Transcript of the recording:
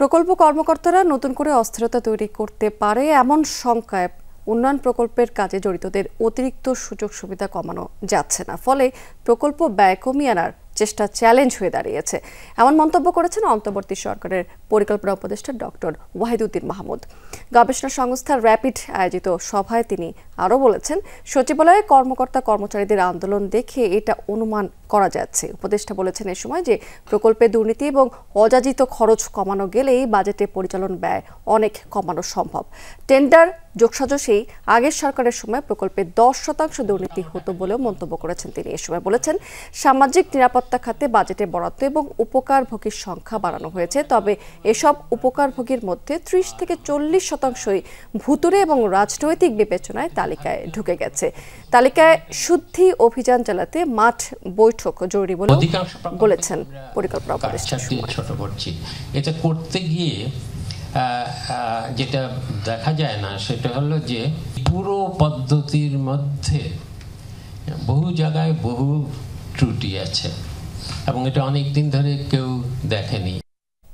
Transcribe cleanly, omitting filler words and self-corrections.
প্রকল্প কর্মকর্তারা নতুন করে অস্থিরতা তৈরি করতে পারে এমন শঙ্কায় উন্নয়ন প্রকল্পের কাজে জড়িতদের অতিরিক্ত সুযোগ সুবিধা কমানো যাচ্ছে না, ফলে প্রকল্প ব্যয় কমিয়ে আনার চেষ্টা চ্যালেঞ্জ হয়ে দাঁড়িয়েছে। এমন মন্তব্য করেছেন অন্তর্বর্তী সরকারের পরিকল্পনা উপদেষ্টা ডক্টর ওয়াহিদুদ্দিন মাহমুদ। গবেষণা সংস্থা র্যাপিড আয়োজিত সভায় তিনি আরও বলেছেন, সচিবালয়ে কর্মকর্তা কর্মচারীদের আন্দোলন দেখে এটা অনুমান করা যাচ্ছে। উপদেষ্টা বলেছেন এ সময় যে প্রকল্পে দুর্নীতি এবং অযাচিত খরচ কমানো গেলেই বাজেটে পরিচালন ব্যয় অনেক কমানো সম্ভব। টেন্ডার যোগসাজশেই আগের সরকারের সময় প্রকল্পে 10% দুর্নীতি হতো বলেও মন্তব্য করেছেন তিনি। এ সময় বলেছেন, সামাজিক নিরাপত্তা খাতে বাজেটে বরাদ্দ এবং উপকারভোগীর সংখ্যা বাড়ানো হয়েছে, তবে এসব উপকারভোগীর মধ্যে 30 থেকে 40% ভুতুড়ে এবং রাজনৈতিক বিবেচনায় তালিকায় ঢুকে গেছে। তালিকায় শুদ্ধি অভিযান চালাতে মাঠ বৈঠক জরুরি বলে বলেছেন পরিকল্পনা উপদেষ্টা। ছোট করছি, এটা করতে গিয়ে যেটা দেখা যায় না সেটা হলো যে পুরো পদ্ধতির মধ্যে বহু জায়গায় বহু ত্রুটি আছে এবং এটা অনেক দিন ধরে কেউ দেখেনি।